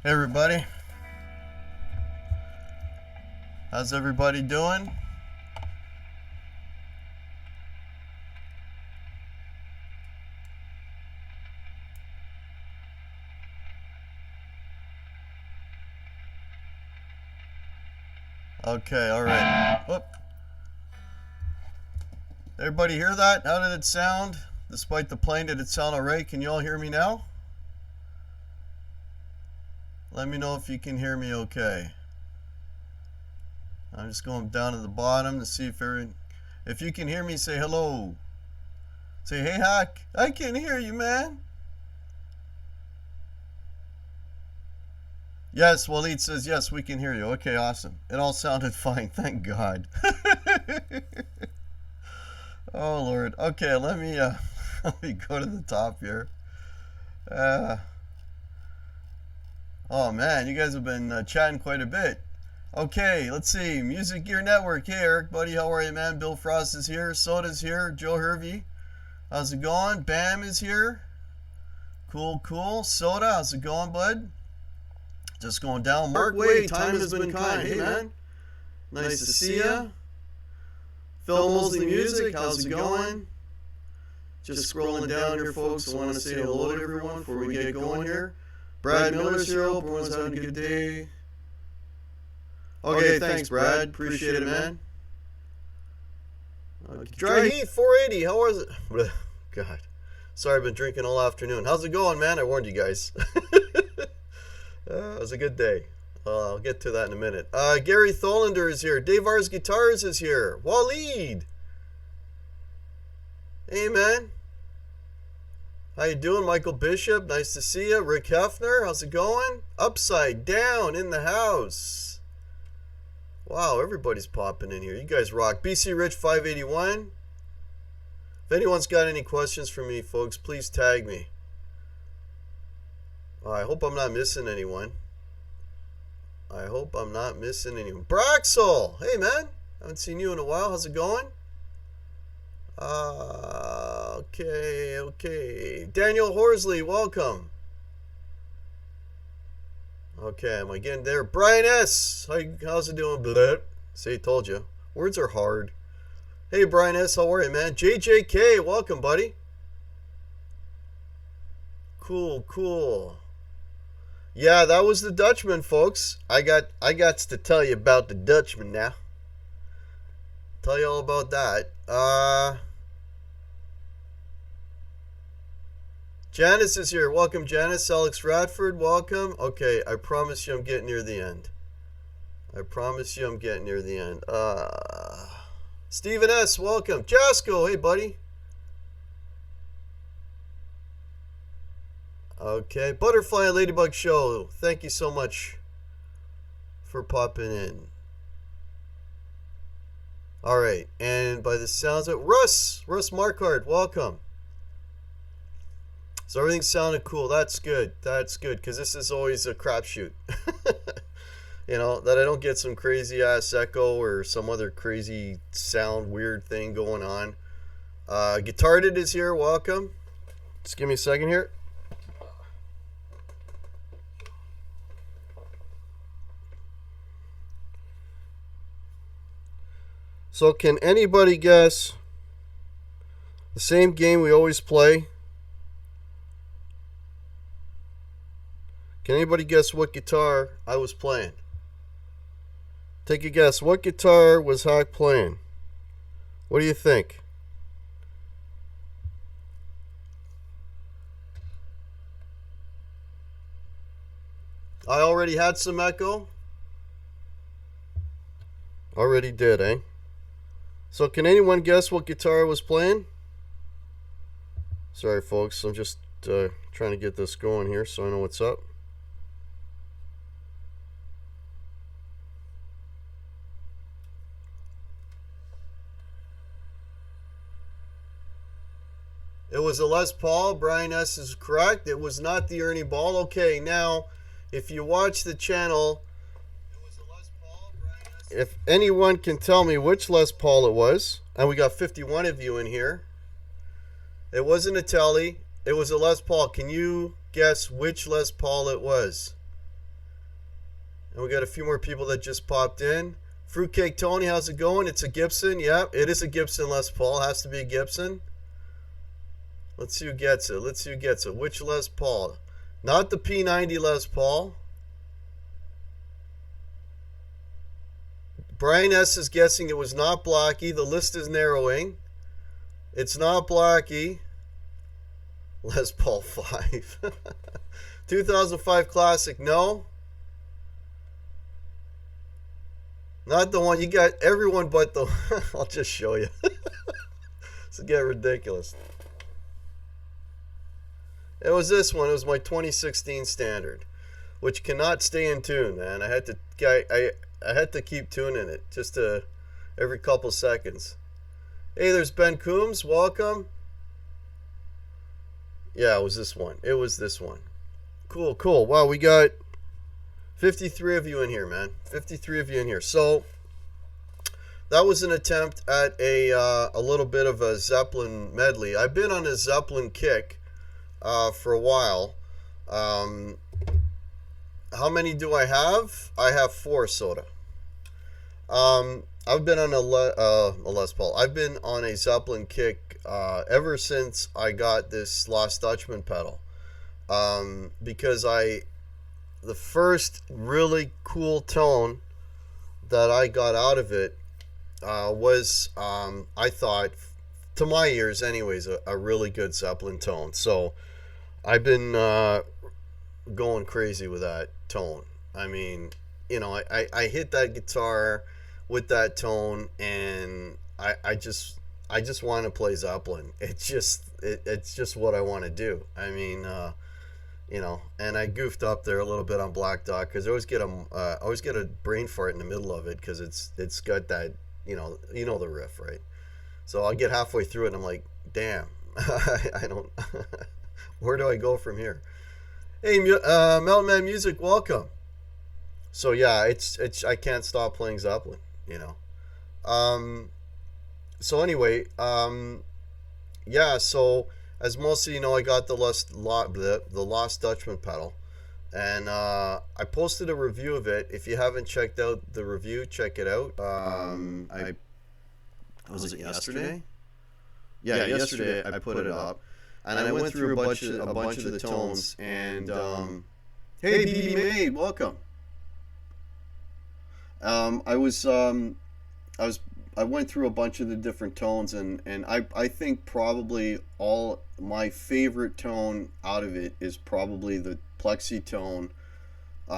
Hey everybody, how's everybody doing? Okay, alright. Whoop. Everybody hear that? How did it sound? Despite the plane, did it sound alright? Can you all hear me now? Let me know if you can hear me okay. I'm just going down to the bottom to see if you can hear me, say hello. Say, hey Hack, I can hear you, man. Yes, Waleed says, yes, we can hear you. Okay, awesome. It all sounded fine, thank God. Oh, Lord. Okay, let me let me go to the top here. Oh, man, you guys have been chatting quite a bit. Okay, let's see. Music Gear Network. Hey, Eric, buddy, how are you, man? Bill Frost is here. Soda's here. Joe Hervey. How's it going? Bam is here. Cool, cool. Soda, how's it going, bud? Just going down. Mark Wade, time has been kind. Hey, man. Nice to see ya. Phil Mosley Music, how's it going? Just scrolling down here, folks. I want to say hello to everyone before we get going here. Brad Miller's here. Hope everyone's having a good day. Okay, thanks, Brad. Appreciate it, man. Dry Heat 480, how was it? God. Sorry, I've been drinking all afternoon. How's it going, man? I warned you guys. It was a good day. I'll get to that in a minute. Gary Tholander is here. Dave R's Guitars is here. Waleed. Hey, man. How you doing? Michael Bishop, nice to see you. Rick Hefner, how's it going? Upside Down in the house. Wow, everybody's popping in here. You guys rock. BC Rich 581. If anyone's got any questions for me, folks, please tag me. I hope I'm not missing anyone. Braxel! Hey, man. Haven't seen you in a while. How's it going? Okay. Daniel Horsley, welcome. Okay, am I getting there? Brian S. How's it doing? Blah. See, told you. Words are hard. Hey, Brian S. How are you, man? JJK, welcome, buddy. Cool. Yeah, that was the Dutchman, folks. I got to tell you about the Dutchman now. Tell you all about that. Janice is here. Welcome, Janice. Alex Radford, welcome. Okay, I promise you I'm getting near the end. Stephen S., welcome. Jasco, hey, buddy. Okay, Butterfly and Ladybug Show. Thank you so much for popping in. All right, and by the sounds of Russ Marquardt, welcome. So everything sounded cool. That's good, because this is always a crapshoot. You know, that I don't get some crazy ass echo or some other crazy sound weird thing going on. Guitarded is here, welcome. Just give me a second here. So can anybody guess the same game we always play? Can anybody guess what guitar I was playing? Take a guess. What guitar was Hack playing? What do you think? I already had some echo. Already did, eh? So can anyone guess what guitar I was playing? Sorry, folks. I'm just trying to get this going here so I know what's up. It was a Les Paul. Brian S. is correct. It was not the Ernie Ball. Okay, now, if you watch the channel, if anyone can tell me which Les Paul it was, and we got 51 of you in here. It wasn't a Telly. It was a Les Paul. Can you guess which Les Paul it was? And we got a few more people that just popped in. Fruitcake Tony, how's it going? It's a Gibson. Yeah, it is a Gibson Les Paul. Has to be a Gibson. Let's see who gets it. Let's see who gets it. Which Les Paul? Not the P90 Les Paul. Brian S. is guessing it was not Blackie. The list is narrowing. It's not Blackie. Les Paul 5. 2005 Classic, no. Not the one. You got everyone but the... I'll just show you. This will get ridiculous. It was this one. It was my 2016 Standard, which cannot stay in tune, man. I had to keep tuning it just every couple seconds. Hey, there's Ben Coombs. Welcome. Yeah, it was this one. It was this one. Cool, cool. Wow, we got 53 of you in here, man. 53 of you in here. So that was an attempt at a little bit of a Zeppelin medley. I've been on a Zeppelin kick for a while. How many do I have? I have 4, Soda. I've been on a Les Paul. I've been on a Zeppelin kick ever since I got this Lost Dutchman pedal. Because the first really cool tone that I got out of it was, I thought, to my ears anyways, a really good Zeppelin tone. So I've been going crazy with that tone. I mean, you know, I hit that guitar with that tone, and I just want to play Zeppelin. It's just what I want to do. I mean, you know, and I goofed up there a little bit on Black Dog because I always get a brain fart in the middle of it because it's got that, you know the riff, right? So I'll get halfway through it and I'm like, damn, I don't. Where do I go from here? Hey, Mountain Man Music, welcome. So yeah, it's I can't stop playing Zeppelin, you know. So anyway, yeah. So as most of you know, I got the Lost Dutchman pedal, and I posted a review of it. If you haven't checked out the review, check it out. Was it yesterday? Yeah, yesterday I put it up, and I went through a bunch of the tones. And hey, BB Maid, welcome. I went through a bunch of the different tones, and I think probably my favorite tone out of it is probably the Plexi tone,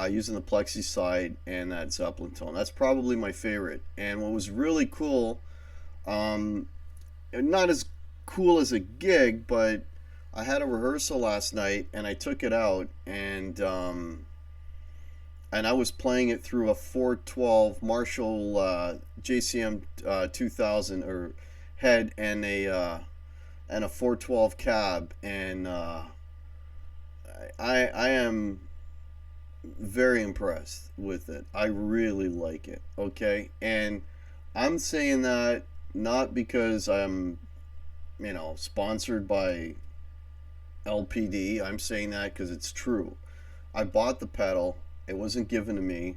using the Plexi side and that Zeppelin tone. That's probably my favorite. And what was really cool, not as cool as a gig, but I had a rehearsal last night and I took it out, and I was playing it through a 412 Marshall JCM 2000 or head and a 412 cab, and I am very impressed with it. I really like it. Okay, and I'm saying that not because I'm, sponsored by LPD. I'm saying that because it's true. I bought the pedal. It wasn't given to me,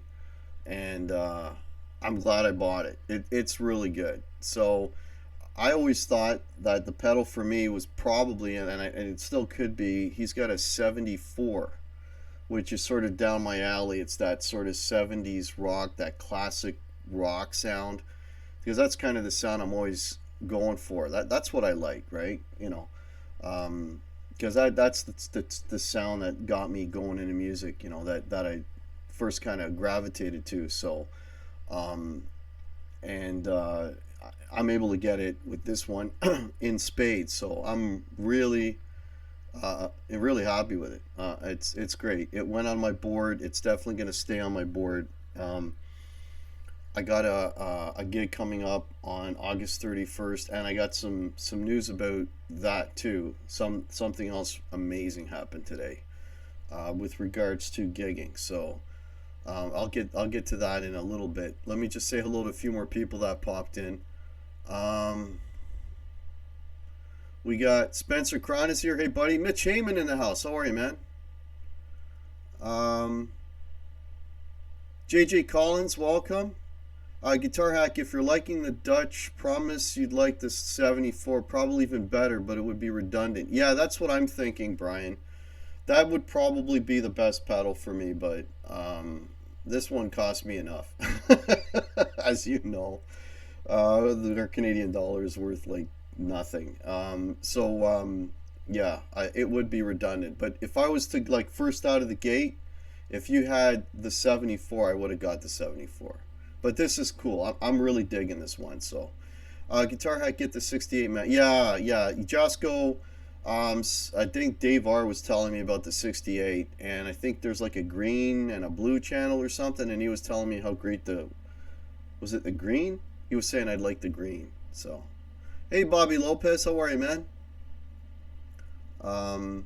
and I'm glad I bought it. It's really good. So I always thought that the pedal for me was probably, and it still could be, he's got a 74, which is sort of down my alley. It's that sort of 70s rock, that classic rock sound, because that's kind of the sound I'm always going for. That's what I like, right? Because that's the sound that got me going into music, that I first kind of gravitated to. So I'm able to get it with this one in spades, so I'm really happy with it. It's great. It went on my board. It's definitely going to stay on my board. I got a gig coming up on August 31st, and I got some news about that too. Something else amazing happened today with regards to gigging. So I'll get to that in a little bit. Let me just say hello to a few more people that popped in. We got Spencer Cron is here. Hey buddy, Mitch Heyman in the house. How are you, man? JJ Collins, welcome. Guitar Hack, if you're liking the Dutch, promise you'd like the 74, probably even better, but it would be redundant. Yeah, that's what I'm thinking, Brian. That would probably be the best pedal for me, but this one cost me enough. As you know, their Canadian dollar is worth like nothing. Yeah, it would be redundant. But if I was to like first out of the gate, if you had the 74, I would have got the 74. But this is cool. I'm really digging this one. So, Guitar Hack, get the 68, man. Yeah, yeah. Jasko, I think Dave R was telling me about the 68, and I think there's like a green and a blue channel or something, and he was telling me how great was it the green? He was saying I'd like the green. So, hey, Bobby Lopez, how are you, man? Um,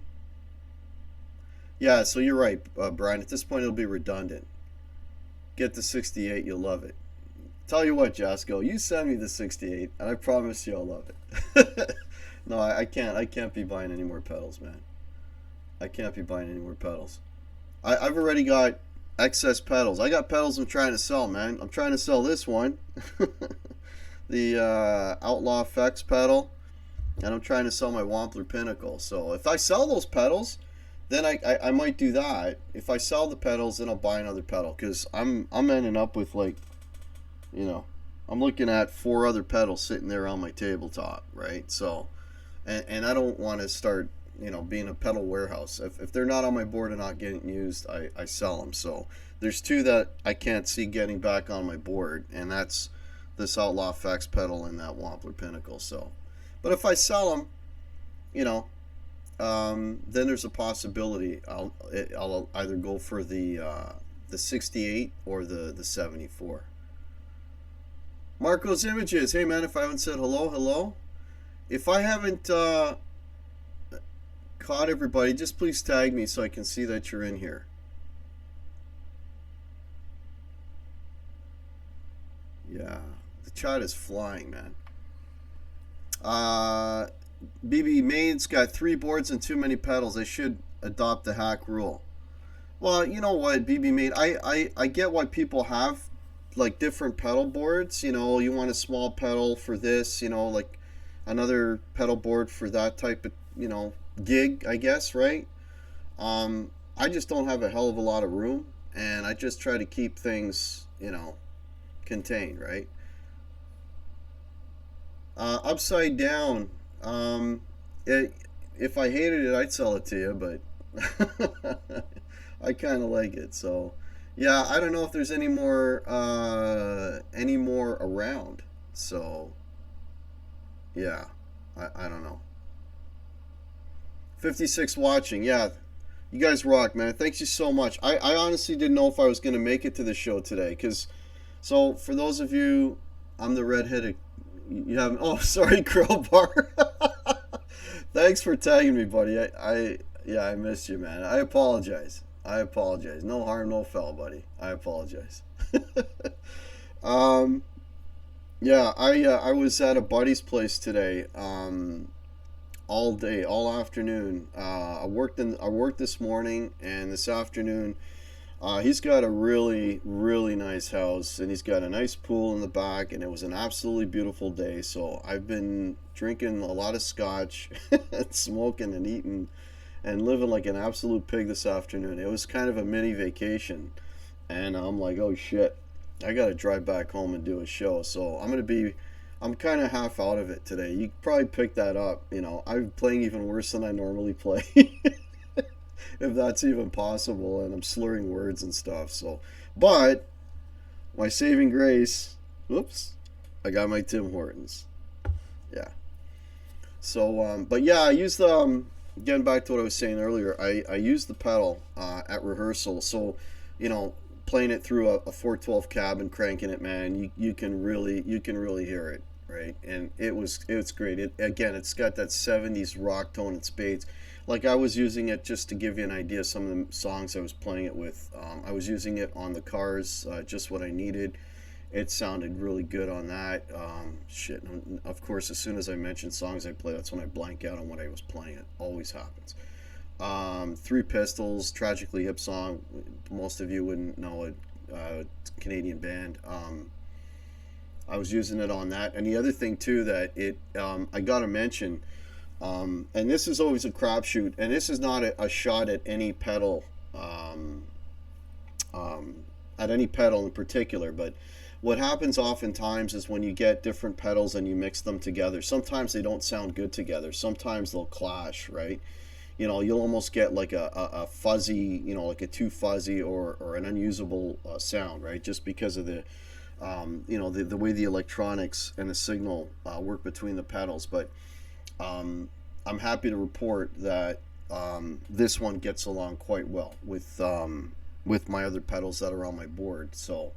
yeah, so you're right, Brian. At this point, it'll be redundant. Get the 68, you'll love it. Tell you what, Jasko, you send me the 68, and I promise you I'll love it. No, I can't. I can't be buying any more pedals, man. I can't be buying any more pedals. I've already got excess pedals. I got pedals I'm trying to sell, man. I'm trying to sell this one, the Outlaw Effects pedal, and I'm trying to sell my Wampler Pinnacle. So if I sell those pedals, then I might do that. If I sell the pedals, then I'll buy another pedal, because I'm ending up with like, you know, I'm looking at 4 other pedals sitting there on my tabletop, right? So, and I don't want to start, you know, being a pedal warehouse. If they're not on my board and not getting used, I sell them. So there's 2 that I can't see getting back on my board, and that's this Outlaw Effects pedal and that Wampler Pinnacle. So, but if I sell them, you know, then there's a possibility I'll either go for the 68 or the 74. Marco's Images, hey man, if I haven't said hello, hello. If I haven't caught everybody, just please tag me so I can see that you're in here. Yeah, the chat is flying, man. BB Main's got 3 boards and too many pedals. I should adopt the hack rule. Well, you know what, BB Main, I get why people have like different pedal boards. You know, you want a small pedal for this, you know, like another pedal board for that type of, you know, gig, I guess, right? I just don't have a hell of a lot of room, and I just try to keep things, you know, contained, right? Upside Down, if I hated it, I'd sell it to you, but I kind of like it. So, yeah, I don't know if there's any more around. So, yeah, I don't know. 56 watching, yeah. You guys rock, man. Thanks you so much. I honestly didn't know if I was going to make it to the show today. Because, so, for those of you, I'm the redheaded, you haven't, oh, sorry, Crowbar. Thanks for tagging me, buddy. Yeah, I missed you, man. I apologize. No harm, no foul, buddy. I apologize. um, yeah, I was at a buddy's place today. All day, all afternoon. I worked this morning and this afternoon. He's got a really, really nice house, and he's got a nice pool in the back, and it was an absolutely beautiful day. So I've been drinking a lot of scotch, and smoking and eating, and living like an absolute pig this afternoon. It was kind of a mini vacation, and I'm like, oh shit, I gotta drive back home and do a show. So I'm kind of half out of it today. You probably picked that up. You know, I'm playing even worse than I normally play. If that's even possible, and I'm slurring words and stuff. So, but my saving grace, whoops, I got my Tim Hortons. Yeah. So, but yeah, I used the, getting back to what I was saying earlier, I used the pedal at rehearsal. So, you know, playing it through a 412 cab and cranking it, man, you can really hear it, right? And it's great. It's got that 70s rock tone and spades. Like, I was using it, just to give you an idea of some of the songs I was playing it with. I was using it on the Cars, just what I needed. It sounded really good on that. Shit, of course, as soon as I mention songs I play, that's when I blank out on what I was playing. It always happens. Three Pistols, Tragically Hip song. Most of you wouldn't know it. Canadian band. I was using it on that, and the other thing too that I gotta mention, and this is always a crapshoot, and this is not a shot at any pedal, um, um, at any pedal in particular, but what happens oftentimes is when you get different pedals and you mix them together, sometimes they don't sound good together. Sometimes they'll clash, right? You'll almost get like a fuzzy, like a too fuzzy or an unusable sound, right? Just because of the way the electronics and the signal work between the pedals. But I'm happy to report that this one gets along quite well with my other pedals that are on my board. So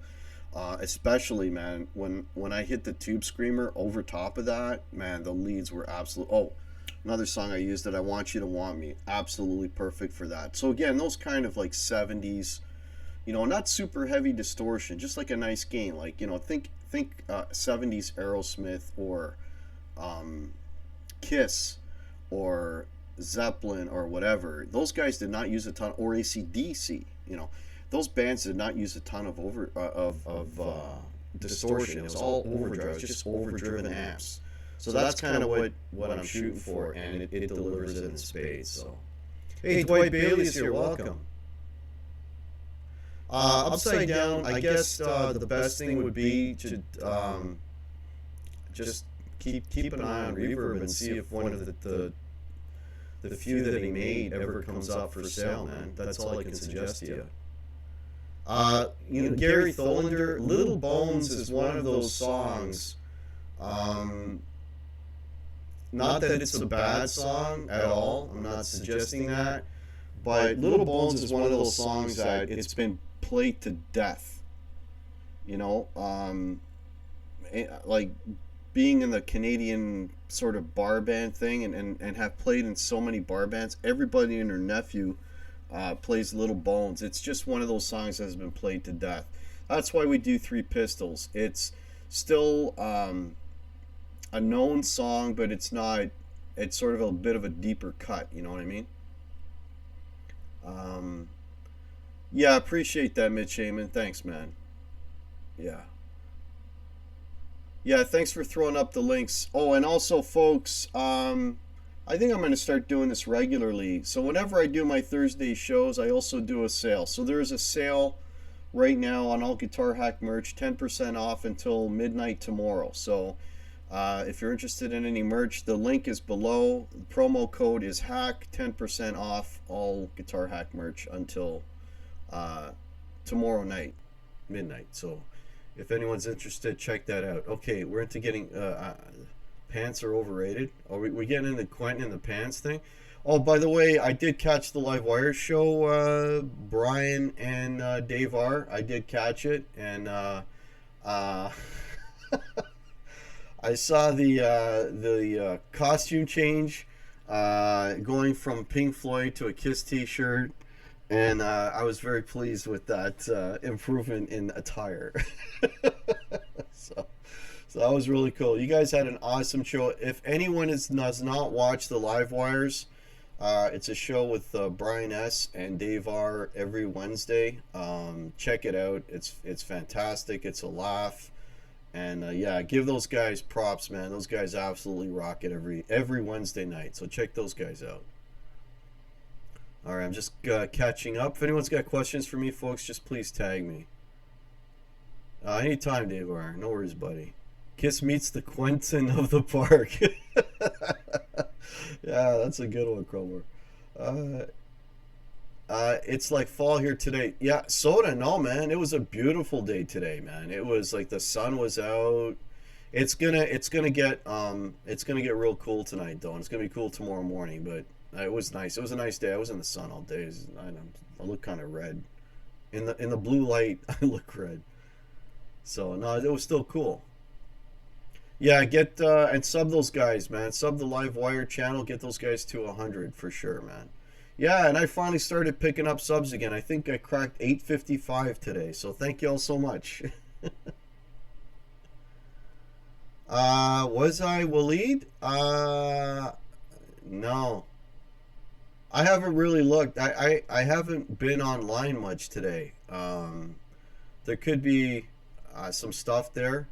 especially, man, when I hit the Tube Screamer over top of that, man, the leads were absolute. Oh, another song I used, that I Want You to Want Me, absolutely perfect for that. So again, those kind of like 70s, not super heavy distortion, just like a nice gain. Like, think 70s Aerosmith or Kiss or Zeppelin or whatever. Those guys did not use a ton, or AC/DC. Those bands did not use a ton of distortion. It was all overdrive, just overdriven amps. So that's kind of what I'm shooting for, and it delivers it in spades. So, hey, Dwight Bailey's here. Welcome. Upside down, I guess the best thing would be to just keep an eye on Reverb and see if one of the few that he made ever comes up for sale, man. That's all I can suggest to you. Gary Tholander, Little Bones is one of those songs. Not that it's a bad song at all. I'm not suggesting that. But Little Bones is one of those songs that it's been played to death. Like being in the Canadian sort of bar band thing and have played in so many bar bands, everybody and their nephew plays Little Bones. It's just one of those songs that has been played to death. That's why we do Three Pistols. It's still a known song, but it's not. It's sort of a bit of a deeper cut. You know what I mean? Yeah, appreciate that, Mitch Heyman. Thanks, man. Yeah. Yeah, thanks for throwing up the links. Oh, and also, folks, I think I'm going to start doing this regularly. So whenever I do my Thursday shows, I also do a sale. So there is a sale right now on all Guitar Hack merch, 10% off until midnight tomorrow. So if you're interested in any merch, the link is below. The promo code is HACK, 10% off all Guitar Hack merch until tomorrow night, midnight. So if anyone's interested, check that out. Okay, we're into getting pants are overrated. Are we getting into Quentin and the pants thing? Oh, by the way, I did catch the Live Wire show. Brian and Dave R. I did catch it, and I saw the costume change, going from Pink Floyd to a Kiss T-shirt, and I was very pleased with that improvement in attire. So that was really cool. You guys had an awesome show. If anyone does not watch the Live Wires, it's a show with Brian S. and Dave R. every Wednesday. Check it out. It's fantastic. It's a laugh. And yeah, give those guys props, man. Those guys absolutely rock it every Wednesday night. So check those guys out. All right, I'm just catching up. If anyone's got questions for me, folks, just please tag me. Anytime, Dave R. No worries, buddy. Kiss meets the Quentin of the park. Yeah, that's a good one, Crowbar. It's like fall here today. Yeah, Soda, no, man. It was a beautiful day today, man. It was like the sun was out. It's gonna get real cool tonight, though. And it's gonna be cool tomorrow morning. But it was nice. It was a nice day. I was in the sun all day. I look kind of red. In the blue light, I look red. So no, it was still cool. Yeah, get and sub those guys, man. Sub the Live Wire channel. Get those guys to 100 for sure, man. Yeah, and I finally started picking up subs again. I think I cracked 855 today. So thank you all so much. Was I Waleed? No. I haven't really looked. I haven't been online much today. there could be some stuff there.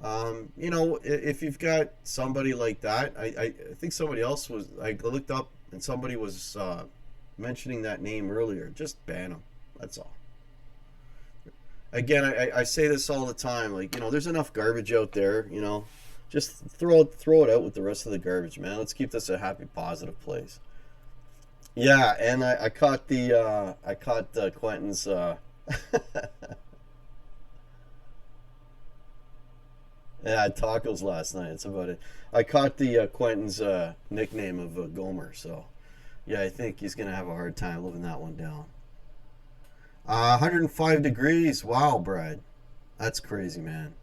If you've got somebody like that, I think somebody else was, I looked up and somebody was mentioning that name earlier. Just ban them. That's all. Again, I say this all the time. Like, there's enough garbage out there. Just throw it out with the rest of the garbage, man. Let's keep this a happy, positive place. Yeah, and I caught Quentin's. Yeah, I had tacos last night. That's about it. I caught the Quentin's nickname of Gomer. So yeah, I think he's gonna have a hard time living that one down. 105 degrees. Wow, Brad, that's crazy, man.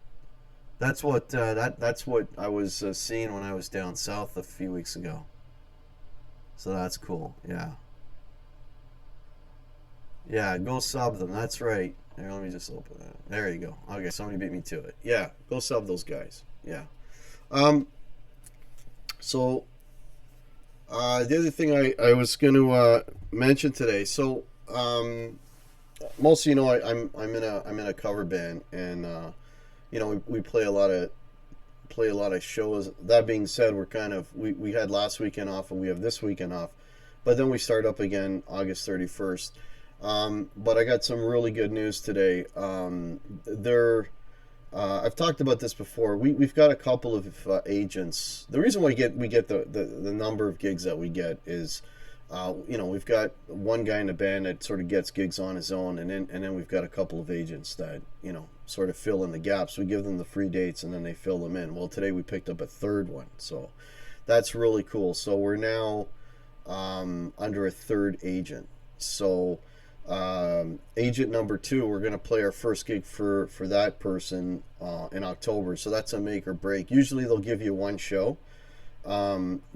That's what I was seeing when I was down south a few weeks ago. So that's cool. Yeah, yeah. Go sub them. That's right. Here, let me just open that. There you go. Okay, somebody beat me to it. Yeah, go sub those guys. Yeah. Um. So the other thing I was going to mention today. So most of you know I'm in a cover band, and we play a lot of shows. That being said, we're kind of we had last weekend off and we have this weekend off, but then we start up again August 31st. But I got some really good news today. I've talked about this before. We've got a couple of agents. The reason why we get the number of gigs that we get is, we've got one guy in the band that sort of gets gigs on his own, and then we've got a couple of agents that sort of fill in the gaps. We give them the free dates, and then they fill them in. Well, today we picked up a third one, so that's really cool. So we're now under a third agent. So agent number two, we're going to play our first gig for that person in October. So that's a make or break. Usually they'll give you one show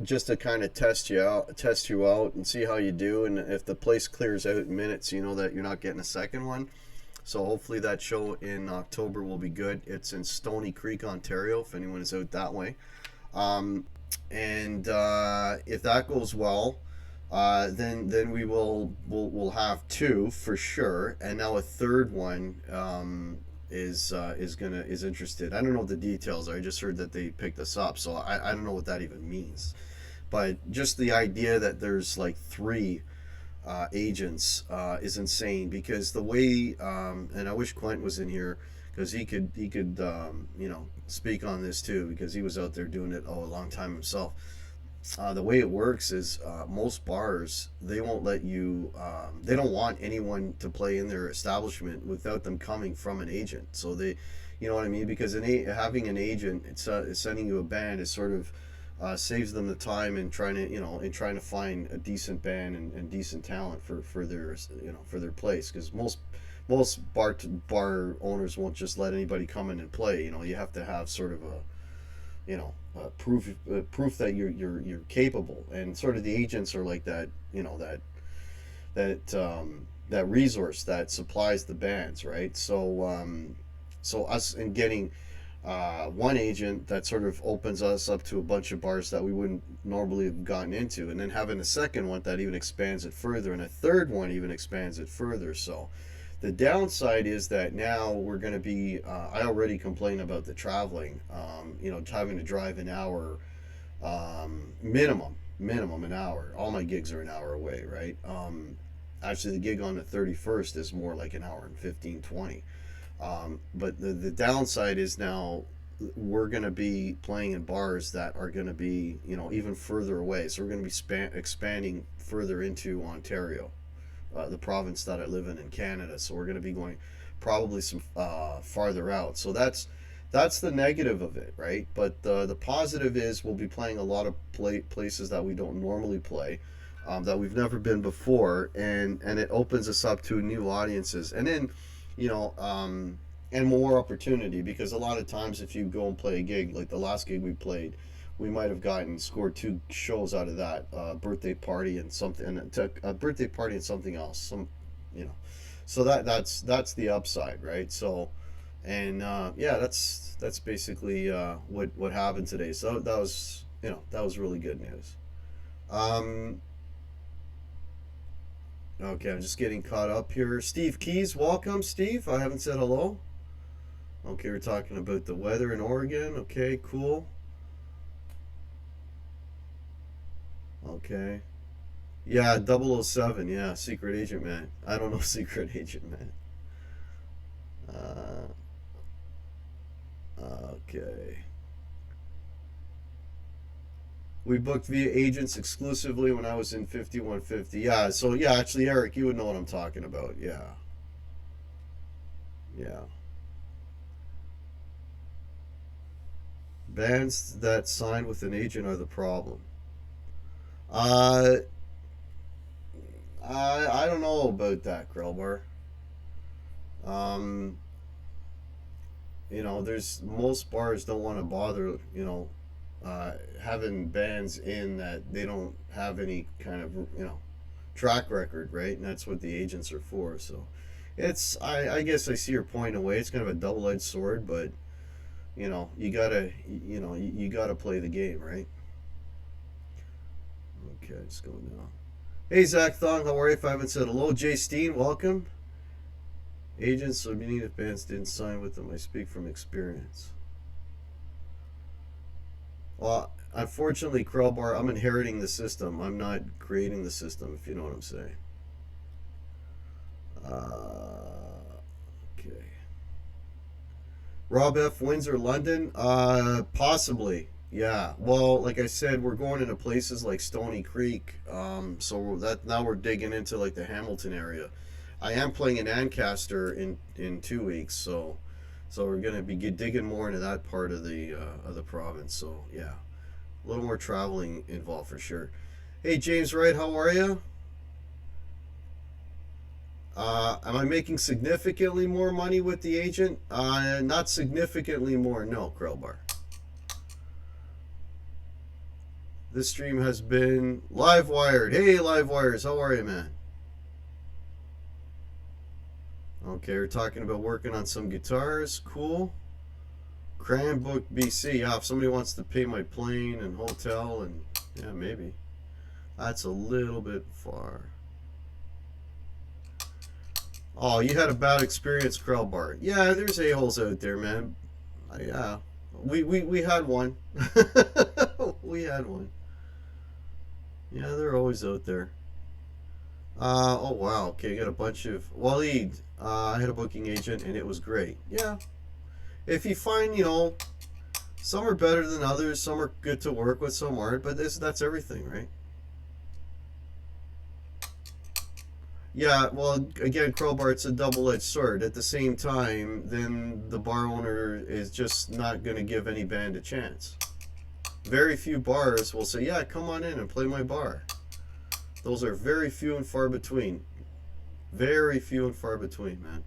just to kind of test you out and see how you do. And if the place clears out in minutes, you know that you're not getting a second one. So hopefully that show in October will be good. It's in Stony Creek, Ontario, if anyone is out that way. And if that goes well, then we'll have two for sure, and now a third one is interested. I don't know what the details are. I just heard that they picked us up, so I don't know what that even means. But just the idea that there's like three agents is insane, because the way and I wish Clint was in here because he could speak on this too, because he was out there doing it a long time himself. The way it works is most bars, they won't let you, they don't want anyone to play in their establishment without them coming from an agent. So you know what I mean? Because having an agent, it's sending you a band, it sort of saves them the time in trying to find a decent band and decent talent for their for their place. Because most bar owners won't just let anybody come in and play. You have to have sort of a proof that you're capable, and sort of the agents are like that, that resource that supplies the bands, right? So us in getting one agent that sort of opens us up to a bunch of bars that we wouldn't normally have gotten into, and then having a second one that even expands it further, and a third one even expands it further. So the downside is that now we're going to be, I already complain about the traveling, having to drive an hour, minimum an hour. All my gigs are an hour away, right? Actually, the gig on the 31st is more like an hour and 15, 20. But the downside is now we're going to be playing in bars that are going to be, even further away. So we're going to be expanding further into Ontario. The province that I live in Canada. So we're going to be going probably some farther out. So that's the negative of it, right? But the positive is we'll be playing a lot of places that we don't normally play, that we've never been before, and it opens us up to new audiences, and then and more opportunity, because a lot of times if you go and play a gig like the last gig we played, we might have scored two shows out of that, birthday party and something, and a birthday party and something else, so that's the upside, right? So, and yeah, that's basically what happened today. So that was really good news. um Okay, I'm just getting caught up here. Steve Keys, welcome, Steve. I haven't said hello. Okay, we're talking about the weather in Oregon. Okay, cool. Okay. Yeah, 007. Yeah, Secret Agent Man. I don't know Secret Agent Man. Uh, okay. We booked via agents exclusively when I was in 5150. Yeah, so yeah, actually, Eric, you would know what I'm talking about. Yeah, yeah. Bands that sign with an agent are the problem. Uh, I don't know about that, Grelbar. Um, there's most bars don't want to bother, having bands in that they don't have any kind of, track record, right? And that's what the agents are for. So I guess I see your point in a way. It's kind of a double-edged sword, but you gotta play the game, right? Okay, let's go now. Hey, Zach Thong, how are you? If I haven't said hello, Jay Steen, welcome. Agents, so meaning if bands didn't sign with them, I speak from experience. Well, unfortunately, Crowbar, I'm inheriting the system. I'm not creating the system, if you know what I'm saying. Okay. Rob F. Windsor, London? Possibly. Yeah. Well, like I said, we're going into places like Stony Creek. So that now we're digging into like the Hamilton area. I am playing in Ancaster in 2 weeks, so we're gonna be digging more into that part of the province. So yeah, a little more traveling involved for sure. Hey James Wright, how are you? Am I making significantly more money with the agent? Not significantly more, no, Krellbar. This stream has been live wired. Hey, live wires, how are you, man? Okay, we're talking about working on some guitars. Cool. Cranbrook, BC. Yeah, if somebody wants to pay my plane and hotel, and yeah, maybe. That's a little bit far. Oh, you had a bad experience, Krellbart. Yeah, there's a-holes out there, man. Yeah. We had one. We had one. Yeah, they're always out there. Oh wow. Okay, I got a bunch of Waleed. I had a booking agent and it was great. Yeah. If you find, some are better than others, some are good to work with, some aren't, but that's everything, right? Yeah, well, again, Crowbar, it's a double-edged sword. At the same time, then the bar owner is just not going to give any band a chance. Very few bars will say, yeah, come on in and play my bar. Those are very few and far between. Very few and far between, man.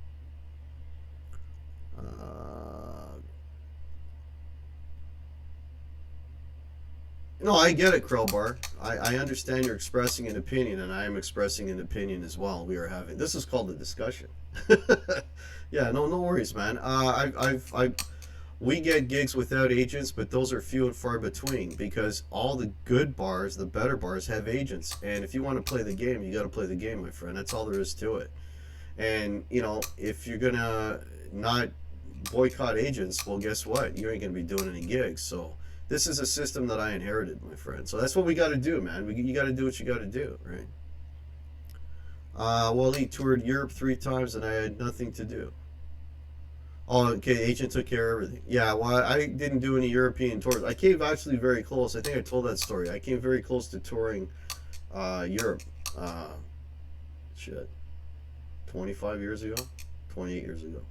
No, I get it, Crowbar. I understand you're expressing an opinion, and I am expressing an opinion as well. We are having this is called a discussion. Yeah, no worries, man. We get gigs without agents, but those are few and far between because all the good bars, the better bars, have agents. And if you want to play the game, you got to play the game, my friend. That's all there is to it. And if you're gonna not boycott agents, well, guess what? You ain't gonna be doing any gigs. So this is a system that I inherited, my friend. So that's what we got to do, man. You got to do what you got to do, right? Well, he toured Europe 3 times, and I had nothing to do. Oh, okay. Agent took care of everything. Yeah, well, I didn't do any European tours. I came actually very close. I think I told that story. I came very close to touring Europe. Shit, 25 years ago, 28 years ago,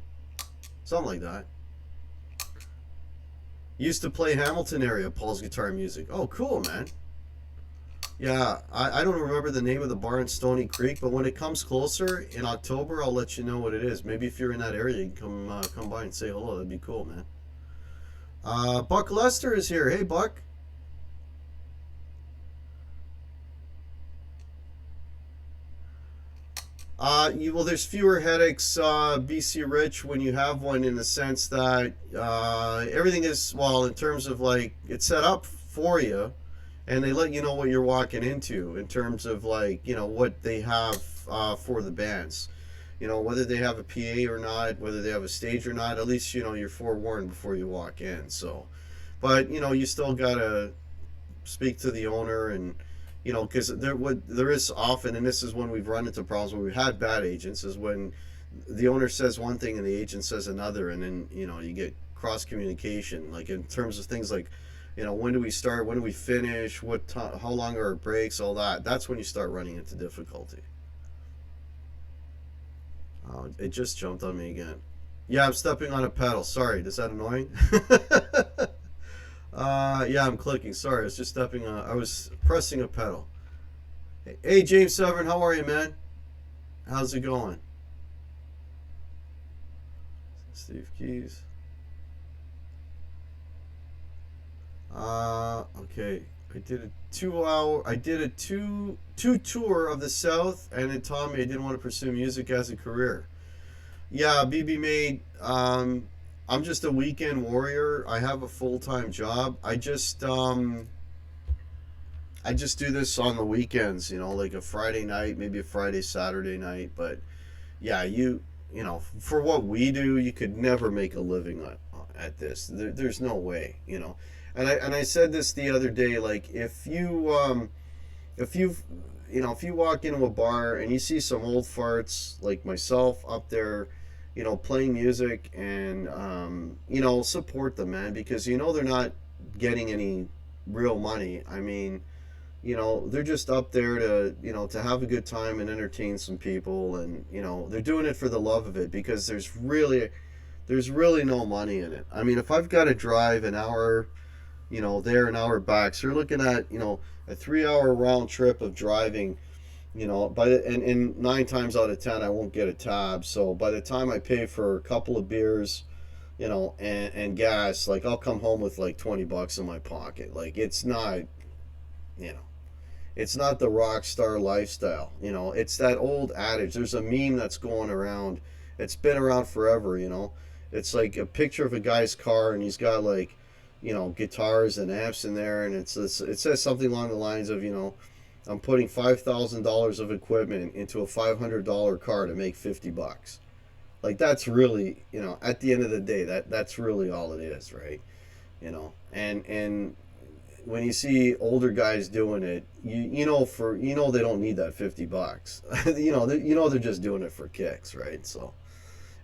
something like that. Used to play Hamilton area, Paul's Guitar Music. Oh, cool, man. Yeah, I don't remember the name of the bar in Stony Creek, but when it comes closer in October, I'll let you know what it is. Maybe if you're in that area, you can come by and say hello. That'd be cool, man. Buck Lester is here. Hey, Buck. Well, there's fewer headaches, BC Rich, when you have one in the sense that everything is, well, in terms of like, it's set up for you and they let you know what you're walking into in terms of like, what they have for the bands. Whether they have a PA or not, whether they have a stage or not, at least, you're forewarned before you walk in. So, but, you still got to speak to the owner and, because there is often, and this is when we've run into problems where we've had bad agents, is when the owner says one thing and the agent says another, and then, you get cross communication, like in terms of things like, when do we start, when do we finish, how long are our breaks, all that. That's when you start running into difficulty. Oh, it just jumped on me again. Yeah, I'm stepping on a pedal. Sorry, is that annoying? Yeah, I'm clicking. Sorry, I was just stepping on. I was pressing a pedal. Hey, James Severn, how are you, man? How's it going? Steve Keys. Okay. I did a 2 hour. I did a two tour of the South, and it taught me I didn't want to pursue music as a career. Yeah, BB made. I'm just a weekend warrior. I have a full-time job. I just do this on the weekends. Like a Friday night, maybe a Friday Saturday night. But yeah, for what we do, you could never make a living at this. There's no way. And I said this the other day. Like if you walk into a bar and you see some old farts like myself up there, playing music, and support them, man, because they're not getting any real money. I mean, they're just up there to have a good time and entertain some people, and they're doing it for the love of it, because there's really no money in it. I mean, if I've got to drive an hour, there, an hour back, so you're looking at a 3 hour round trip of driving. And 9 times out of 10 I won't get a tab. So by the time I pay for a couple of beers, and gas, like I'll come home with like $20 in my pocket. Like it's not the rock star lifestyle. It's that old adage. There's a meme that's going around. It's been around forever. It's like a picture of a guy's car, and he's got like, guitars and amps in there, and it says something along the lines of, I'm putting $5,000 of equipment into a $500 car to make $50. Like that's really, at the end of the day, that's really all it is, right? And when you see older guys doing it, they don't need that $50. They're just doing it for kicks, right? So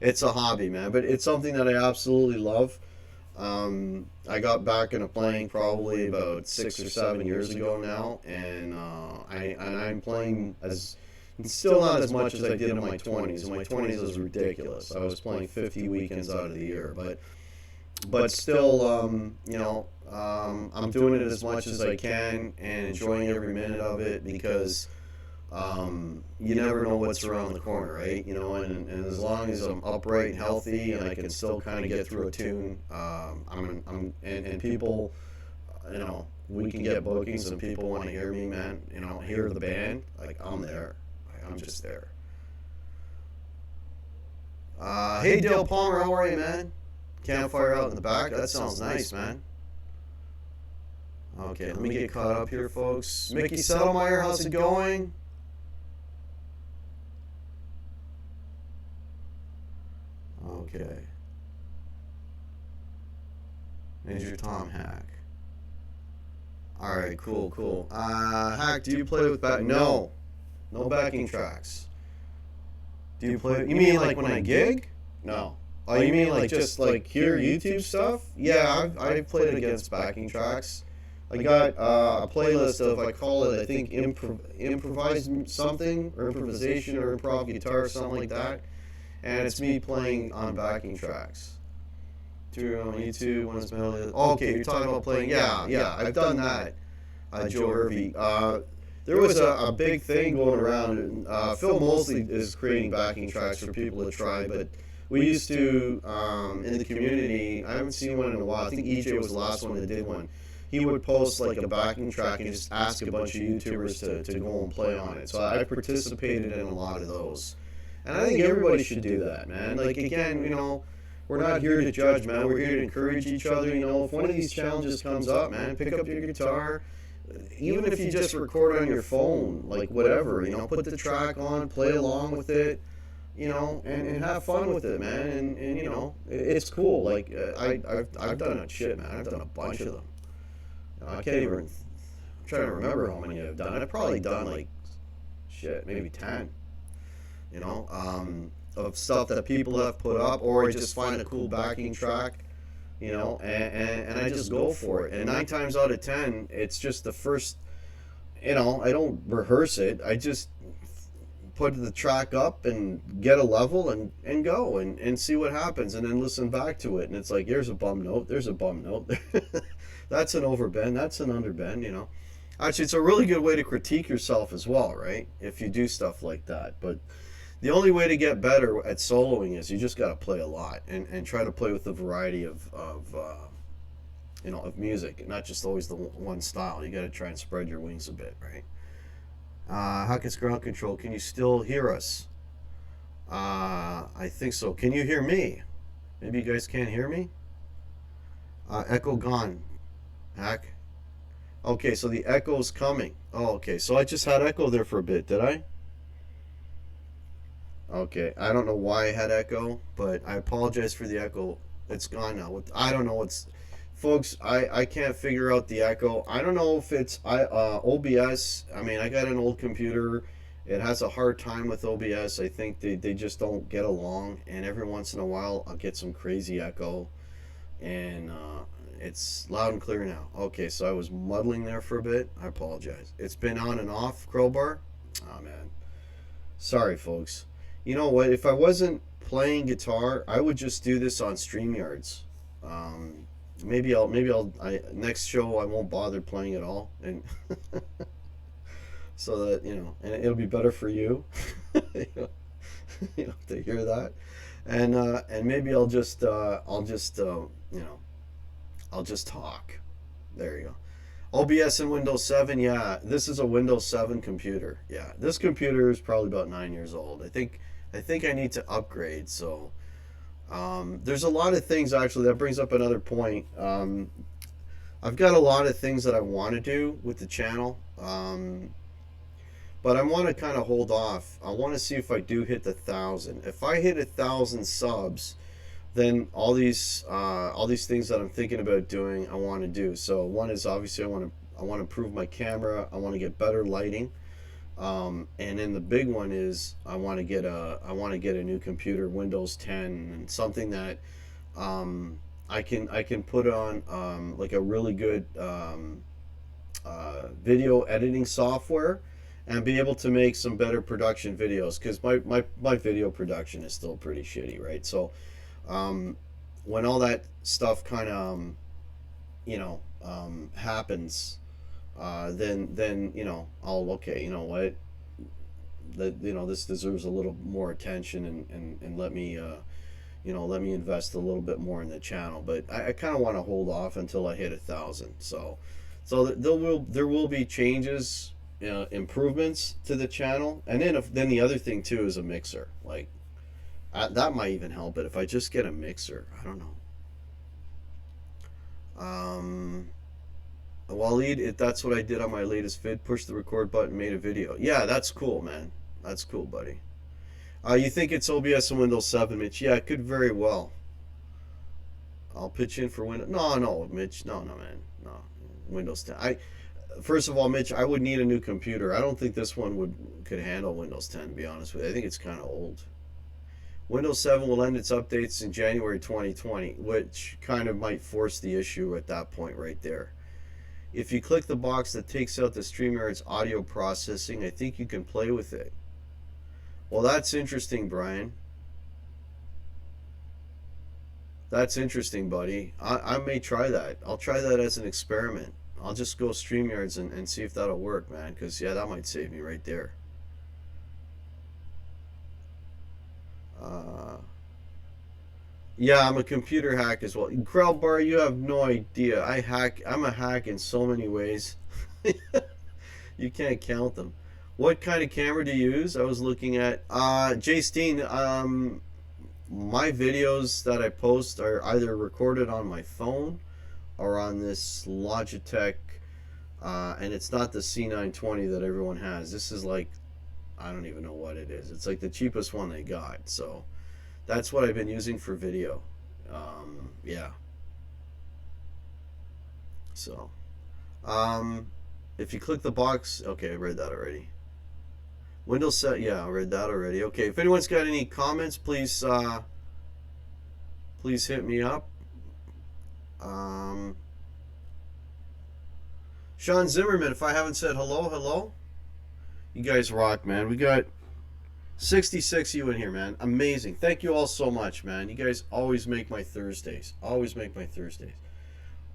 it's a hobby, man, but it's something that I absolutely love. I got back into playing probably about 6 or 7 years ago now, and I'm playing still not as much as I did in my 20s. In my 20s, it was ridiculous. I was playing 50 weekends out of the year, but still, I'm doing it as much as I can and enjoying every minute of it, because you never know what's around the corner, right? And as long as I'm upright and healthy and I can still kind of get through a tune, and people, we can get bookings and people want to hear me, man, hear the band, like I'm there. I'm just there. Hey Dale Palmer, how are you, man? Campfire out in the back. That sounds nice, man. Okay, let me get caught up here, folks. Mickey Settlemeyer, how's it going? Okay. Major Tom Hack. Alright, cool. Hack, do you play with No. No backing tracks. Do you play... You mean like when I gig? No. Oh, you mean like just like here YouTube stuff? Yeah, I've played against backing tracks. I got a playlist of, I call it, I think, improvised something, or improvisation, or improv guitar, or something like that. And it's me playing on backing tracks. Two on YouTube, one is melody. Okay, you're talking about playing. Yeah, I've done that. Joe Hervey. There was a big thing going around. Phil Mosley is creating backing tracks for people to try, but we used to, in the community, I haven't seen one in a while. I think EJ was the last one that did one. He would post like a backing track and just ask a bunch of YouTubers to go and play on it. So I participated in a lot of those. And I think everybody should do that, man. Like, again, we're not here to judge, man. We're here to encourage each other. If one of these challenges comes up, man, pick up your guitar, even if you just record on your phone, like whatever, put the track on, play along with it, and have fun with it, man. And it's cool. Like I've done it, shit, man. I've done a bunch of them. I can't even. I'm trying to remember how many I've done. I've probably done like shit, maybe 10. Of stuff that people have put up, or I just find a cool backing track, and I just go for it. And 9 times out of 10, it's just the first, I don't rehearse it. I just put the track up and get a level and go and see what happens, and then listen back to it. And it's like, here's a bum note, there's a bum note. That's an overbend, that's an underbend, Actually, it's a really good way to critique yourself as well, right? If you do stuff like that. But the only way to get better at soloing is you just got to play a lot and try to play with a variety of music, not just always the one style. You got to try and spread your wings a bit, right? Hawkins ground control. Can you still hear us? I think so. Can you hear me? Maybe you guys can't hear me. Echo gone. Hack. Okay, so the echo's coming. Oh, okay. So I just had echo there for a bit, did I? Okay, I don't know why I had echo, but I apologize for the echo. It's gone now. I don't know what's, folks. I can't figure out the echo. I don't know if it's OBS. I mean, I got an old computer. It has a hard time with OBS. I think they just don't get along, and every once in a while I'll get some crazy echo, and it's loud and clear now. Okay, so I was muddling there for a bit. I apologize. It's been on and off, Crowbar. Oh man, sorry, folks. You know what? If I wasn't playing guitar, I would just do this on StreamYards. Maybe next show I won't bother playing at all, and so that and it'll be better for you, you know, to hear that, and maybe I'll just talk. There you go. OBS in Windows 7, yeah. This is a Windows 7 computer. Yeah, this computer is probably about 9 years old. I think I need to upgrade. So there's a lot of things, actually. That brings up another point. I've got a lot of things that I want to do with the channel, but I want to kind of hold off. I want to see if I do hit the 1,000. If I hit 1,000 subs, then all these things that I'm thinking about doing, I want to do. So one is obviously I want to improve my camera. I want to get better lighting, and then the big one is I want to get a new computer, Windows 10, and something that I can put on like a really good video editing software, and be able to make some better production videos, because my video production is still pretty shitty, right? So when all that stuff kind of happens, then I'll, okay, you know what, this deserves a little more attention, and let me let me invest a little bit more in the channel. But I kind of want to hold off until I hit 1,000. So there will be changes, improvements to the channel. And then the other thing too is a mixer. Like that might even help it if I just get a mixer. I don't know. Waleed, that's what I did on my latest vid. Push the record button, made a video. Yeah, that's cool, man. That's cool, buddy. You think it's OBS and Windows 7, Mitch? Yeah, it could very well. I'll pitch in for Windows. No, Mitch. No, man. No, Windows 10. First of all, Mitch, I would need a new computer. I don't think this one could handle Windows 10, to be honest with you. I think it's kind of old. Windows 7 will end its updates in January 2020, which kind of might force the issue at that point right there. If you click the box that takes out the StreamYard's audio processing, I think you can play with it. Well, that's interesting, Brian. That's interesting, buddy. I may try that. I'll try that as an experiment. I'll just go StreamYards and see if that'll work, man. Because, yeah, that might save me right there. Yeah, I'm a computer hack as well. Crowbar, you have no idea. I'm a hack in so many ways. You can't count them. What kind of camera do you use? I was looking at Jay Steen. My videos that I post are either recorded on my phone or on this Logitech And it's not the C920 that everyone has. This is like, I don't even know what it is. It's like the cheapest one they got. So that's what I've been using for video. Yeah. So, um, if you click the box, okay, I read that already. Windows set, yeah, I read that already. Okay, if anyone's got any comments, please hit me up. Um, Sean Zimmerman, if I haven't said hello, hello. You guys rock, man. We got 66 of you in here, man. Amazing. Thank you all so much, man. You guys always make my Thursdays. Always make my Thursdays.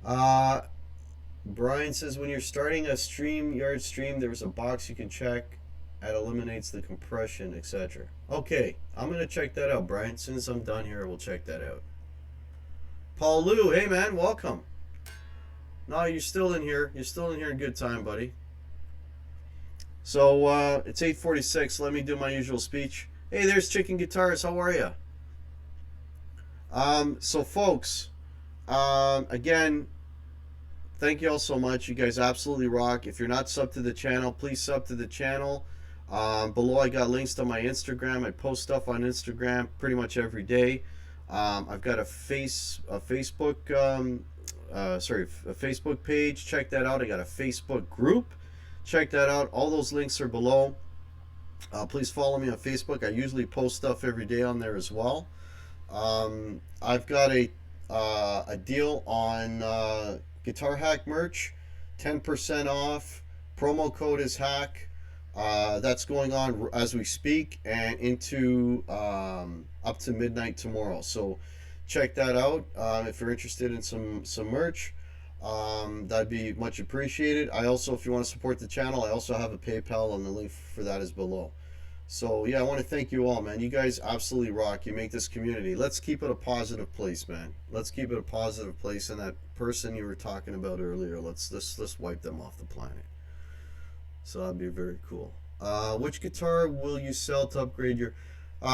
Uh, Brian says when you're starting a StreamYard stream, there's a box you can check. It eliminates the compression, etc. Okay, I'm going to check that out, Brian. As soon as I'm done here, we'll check that out. Paul Lou, hey, man, welcome. No, you're still in here. You're still in here in good time, buddy. So it's 8:46. Let me do my usual speech. Hey, there's Chicken Guitars. How are you? So, folks, again, thank you all so much. You guys absolutely rock. If you're not subbed to the channel, please sub to the channel. Below, I got links to my Instagram. I post stuff on Instagram pretty much every day. I've got a Facebook page. Check that out. I got a Facebook group. Check that out. All those links are below. Please follow me on Facebook. I usually post stuff every day on there as well. I've got a deal on Guitar Hack merch, 10% off. Promo code is Hack. That's going on as we speak and into up to midnight tomorrow. So check that out if you're interested in some merch. That'd be much appreciated. I also, if you want to support the channel, I also have a PayPal, and the link for that is below. So yeah, I want to thank you all, man. You guys absolutely rock. You make this community. Let's keep it a positive place, man. Let's keep it a positive place. And that person you were talking about earlier, let's wipe them off the planet. So that'd be very cool. Which guitar will you sell to upgrade your?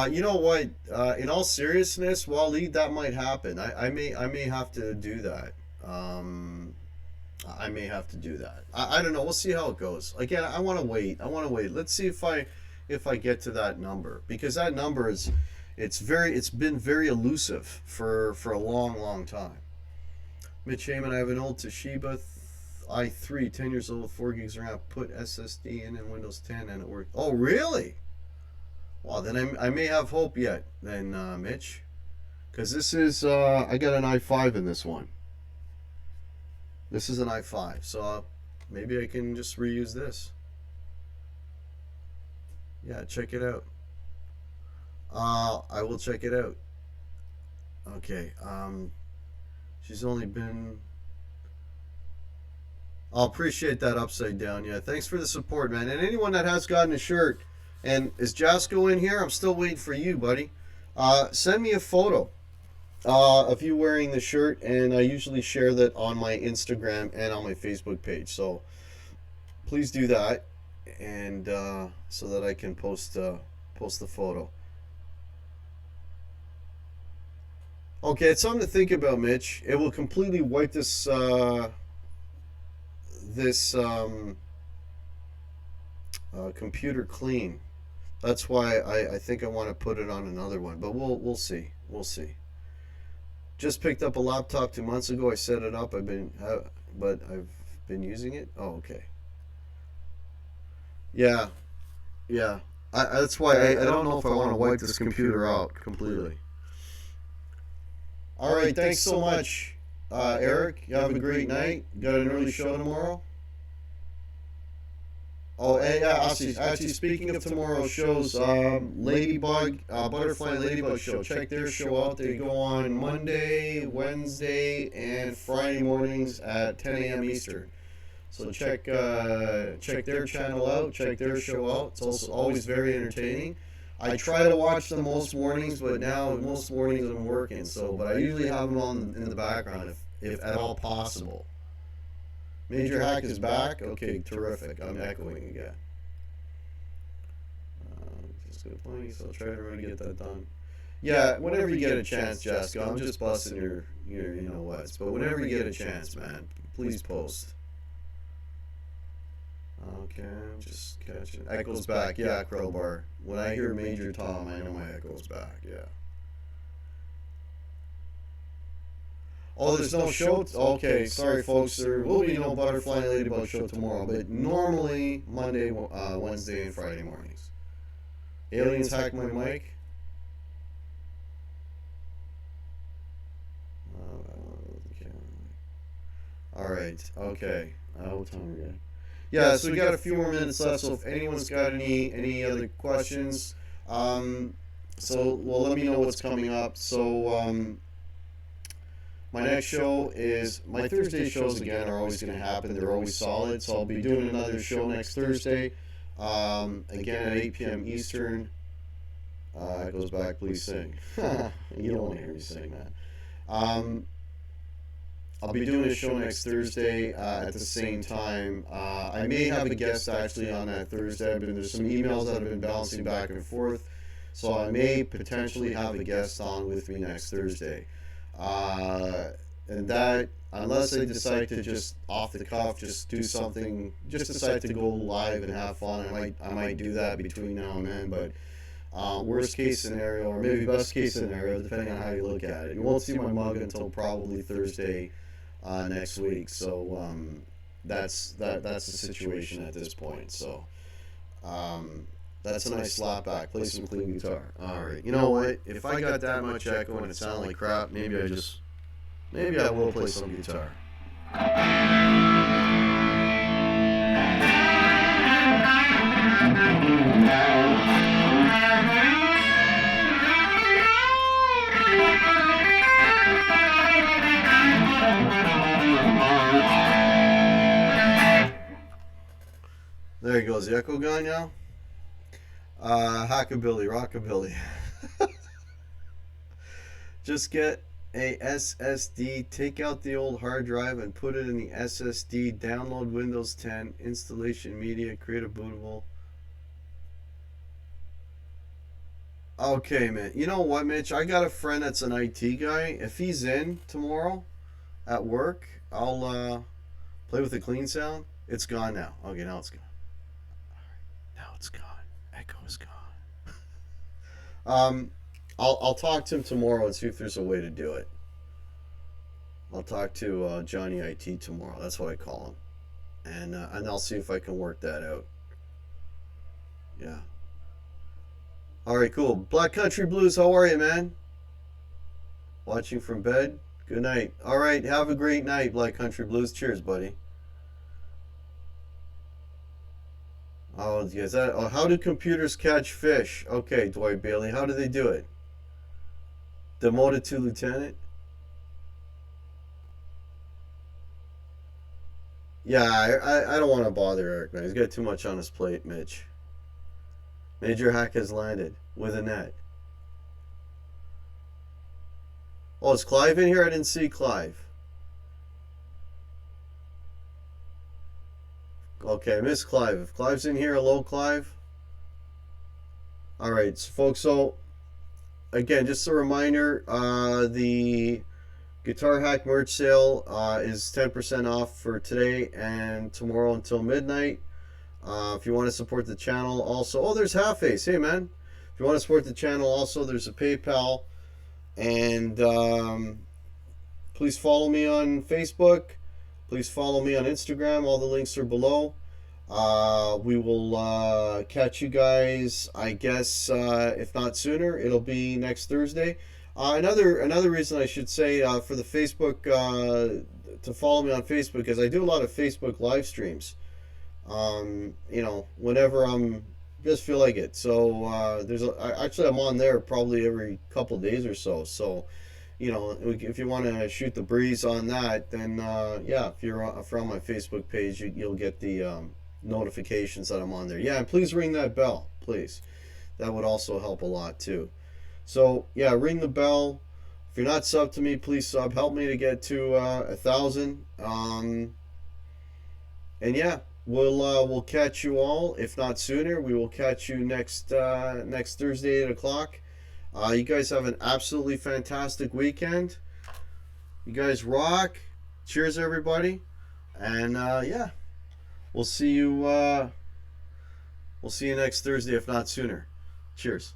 You know what? In all seriousness, Waleed, that might happen. I may have to do that. I may have to do that. I don't know. We'll see how it goes. Again, I want to wait. Let's see if I get to that number, because that number it's been very elusive for a long time. Mitch Heyman, I have an old Toshiba i3, 10 years old, 4 gigs RAM. Put SSD in Windows 10 and it worked. Oh, really? Well, then I may have hope yet, then, Mitch, because this is I got an i5 in this one. This is an i5, so maybe I can just reuse this. Yeah, check it out. I will check it out. Okay. She's only been. I'll appreciate that upside down. Yeah, thanks for the support, man. And anyone that has gotten a shirt, and is Jasco in here? I'm still waiting for you, buddy. Send me a photo of you wearing the shirt, and I usually share that on my Instagram and on my Facebook page. So please do that, and so that I can post the photo. Okay, it's something to think about, Mitch. It will completely wipe this computer clean. That's why I think I want to put it on another one, but we'll see. We'll see. Just picked up a laptop 2 months ago. I set it up. But I've been using it. Oh, okay. Yeah, yeah. That's why I don't know if I want to wipe this computer out completely. All right, thanks so much, Eric. You have a great night. Got an early show tomorrow. Oh, and yeah, actually, speaking of tomorrow's shows, Ladybug, Butterfly and Ladybug show. Check their show out. They go on Monday, Wednesday, and Friday mornings at 10 a.m. Eastern. So check their channel out. Check their show out. It's also always very entertaining. I try to watch them most mornings, but now most mornings I'm working. But I usually have them on in the background if at all possible. Major Hack is back. Okay, terrific. I'm echoing again. Just good playing, so I'll try to really get that done. Yeah, whenever you get a chance, Jessica, I'm just busting your you know what. But whenever you get a chance, man, please post. Okay, I'm just catching. Echoes back. Yeah, Crowbar. When I hear Major Tom, I know my echo's back. Yeah. Oh, there's no show. Okay, sorry, folks. There will be no Butterfly and Ladybug show tomorrow, but normally Monday, Wednesday, and Friday mornings. Aliens hack my mic. All right. Okay. What time are we at? Yeah. So we got a few more minutes left. So if anyone's got any other questions, well, let me know what's coming up. So my next show is my Thursday shows. Again, are always going to happen. They're always solid. So I'll be doing another show next Thursday. Again at 8 p.m. Eastern. It goes back. Please sing. You don't want to hear me sing that. I'll be doing a show next Thursday at the same time. I may have a guest actually on that Thursday, but there's some emails that have been bouncing back and forth, so I may potentially have a guest on with me next Thursday. And that, unless I decide to just off the cuff, just do something, just decide to go live and have fun, I might do that between now and then. But worst case scenario, or maybe best case scenario, depending on how you look at it, you won't see my mug until probably Thursday next week. So that's the situation at this point. So that's a nice slap back. Play some clean guitar. All right. You know what? If I got that much echo and it sounded like crap, maybe I will play some guitar. There he goes. The echo gone now? Hackabilly, rockabilly. Just get a SSD, take out the old hard drive and put it in the SSD, download Windows 10, installation media, create a bootable. Okay, man. You know what, Mitch? I got a friend that's an IT guy. If he's in tomorrow at work, I'll play with the clean sound. It's gone now. Okay, now it's gone. Now it's gone. Echo is gone. I'll talk to him tomorrow and see if there's a way to do it. I'll talk to Johnny IT tomorrow. That's what I call him, and I'll see if I can work that out. Yeah. All right, cool. Black Country Blues, how are you, man? Watching from bed. Good night. All right, have a great night, Black Country Blues. Cheers, buddy. Oh, is that? Oh, how do computers catch fish? Okay, Dwight Bailey, how do they do it? Demoted to lieutenant? Yeah, I don't want to bother Eric, man. He's got too much on his plate, Mitch. Major Hack has landed with a net. Oh, is Clive in here? I didn't see Clive. Okay, Miss Clive. If Clive's in here, hello, Clive. All right, so folks. So again, just a reminder: the Guitar Hack merch sale is 10% off for today and tomorrow until midnight. If you want to support the channel, also, there's Half Ace. Hey, man. If you want to support the channel, also, there's a PayPal, and please follow me on Facebook. Please follow me on Instagram. All the links are below. We will catch you guys, I guess, if not sooner, it'll be next Thursday. Another reason I should say for the Facebook, to follow me on Facebook, because I do a lot of Facebook live streams. Whenever I'm just feel like it. So actually I'm on there probably every couple days or so. So if you want to shoot the breeze on that, then if you're on my Facebook page, you'll get the notifications that I'm on there. Yeah, and please ring that bell, please. That would also help a lot too. So yeah, ring the bell. If you're not subbed to me, please sub. Help me to get to 1,000. And yeah, we'll catch you all. If not sooner, we will catch you next Thursday, 8 o'clock. You guys have an absolutely fantastic weekend. You guys rock. Cheers, everybody. And we'll see you. We'll see you next Thursday, if not sooner. Cheers.